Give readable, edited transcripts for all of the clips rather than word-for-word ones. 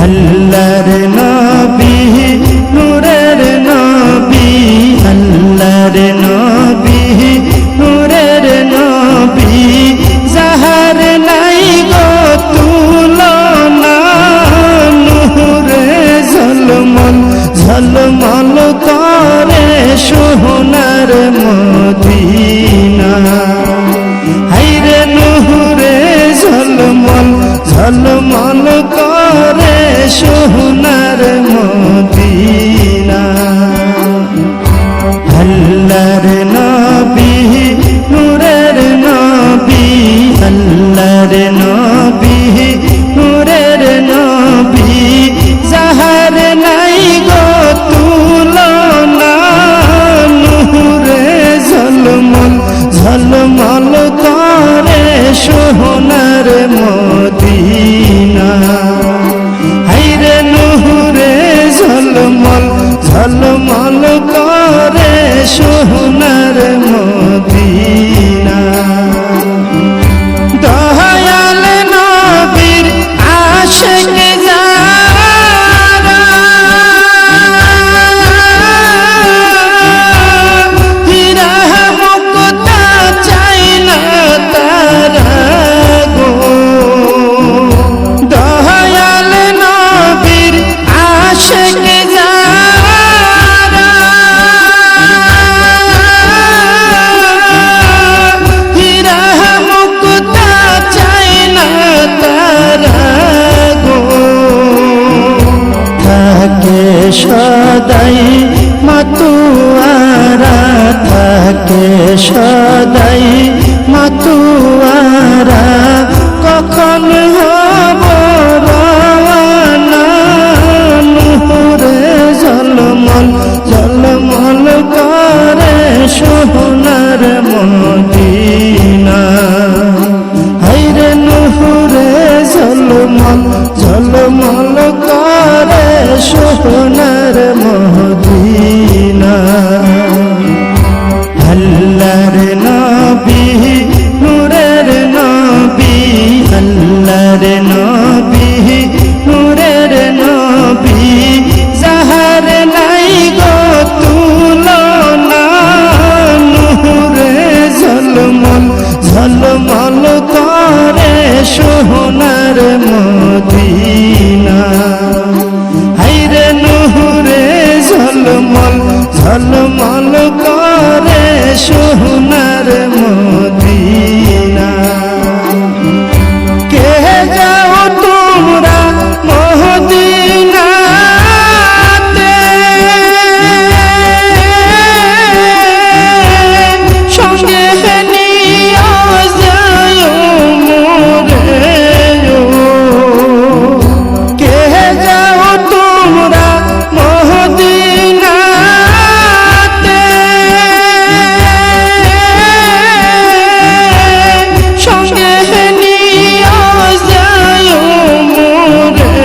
আল্লাহর নবী নূরের নবী, আল্লাহর নবী নূরের নবী, যাহার নাই গো তুলনা, নূরে ঝলমল ঝলমল করে সোনার মদিনা। হায়রে নূরে ঝলমল ঝলমল করে সোনার মদিনা। আল্লাহর নবী নূরের নবী, আল্লাহর নবী নূরের নবী, যাহার নাই গো তুলনা, নূরে ঝলমল ঝলমল করে সোনার মদিনা। হায়রে নূরে ঝলমল ঝলমল করে সোনার মদিনা। দয়াল নবীর আশিক যারা, হীরা মুক্তা চাই না তারা গো। দয়াল নবীর আশিক যারা, হীরা মুক্তা চাই না তারা গো। থাকে সদাই মাতুয়ারা, থাকে সদাই মাতুয়ারা, কখন হব রওয়ানা, নূরে ঝলমল ঝলমল করে সোনার মদিনা। হায়রে নূরে ঝলমল ঝলমল করে সোনার মদিনা। আল্লাহর নবী নূরের নবী, আল্লাহর নবী নূরের নবী, যাহার নাই গো তুলনা, নূরে ঝলমল ঝলমল করে সোনার মদিনা। হায়রে নূরে ঝলমল ঝলমল করে সোনার মদিনা। কে যাও তোমরা মদিনাতে, সঙ্গে নিয়ে যায় মোরে। কে যাও তোমরা মদিনাতে, সঙ্গে নিয়ে যায় মোরে।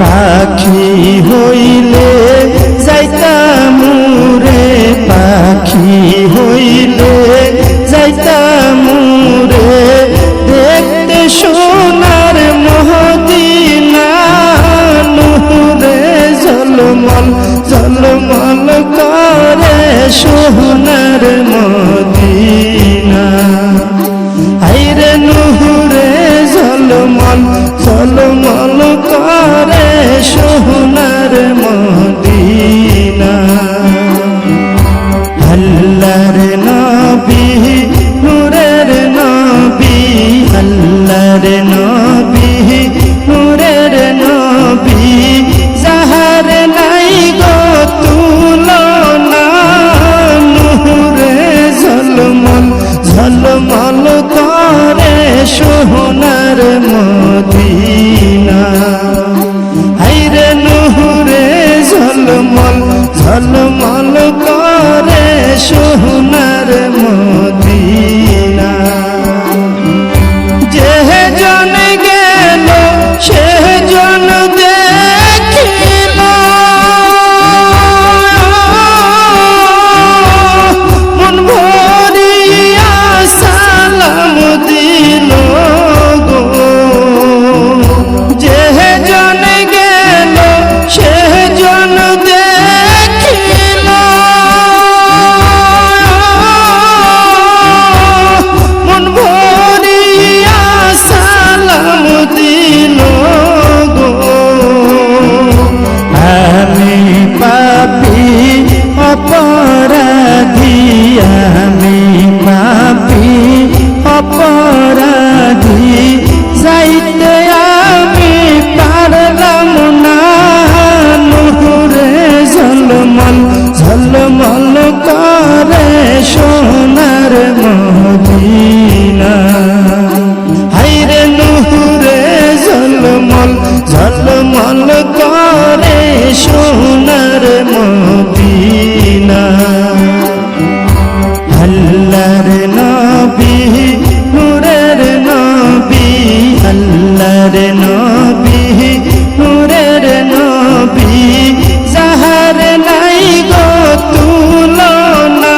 পাখি হইলে যাইতাম রে, পাখি হইলে যাইতাম রে, দেখতে সোনার মদিনা, নূরে ঝলমল ঝলমল করে সোনার মদিনা। হায়রে নূরে ঝলমল ঝলমল করে সোনার মদিনা। আল্লাহর নবী নূরের নবী, আল্লাহর নবী নূরের নবী, যাহার নাই গো তুলনা, নূরে ঝলমল ঝলমল করে সোনার মদিনা। হায়রে নূরে ঝলমল করে সোনার মদিনা আল্লাহর নবী নূরের নবী আল্লাহর নবী নূরের নবী যাহার নাই গো তুলনা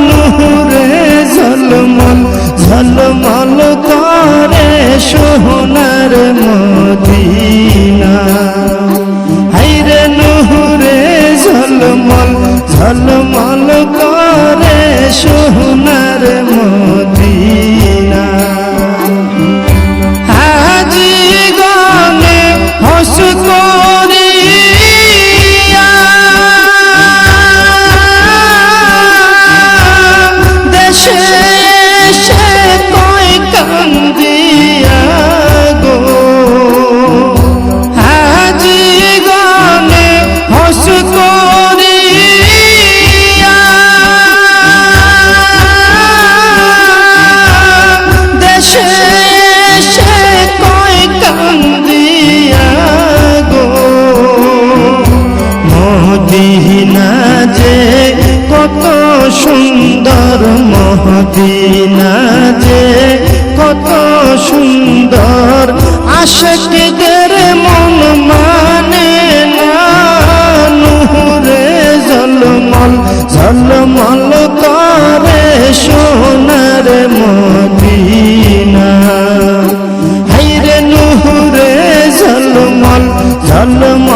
নূরে ঝলমল ঝলমল করে সোনার মদিনা হায়রে নূরে ঝলমল ঝলমল করে সোনার মদিনা হাজি গনে হস করিয়া দেশে এসে কয় কান্দিয়া গো হাজি গনে হস করিয়া দেশে এসে কয় কান্দিয়া গো মদিনা যে কত সুন্দর মদিনা যে কত সুন্দর আশিকদের মন মানে না নূরে ঝলমল ঝলমল করে সোনার মদিনা হায়রে নূরে ঝলমল ঝলমল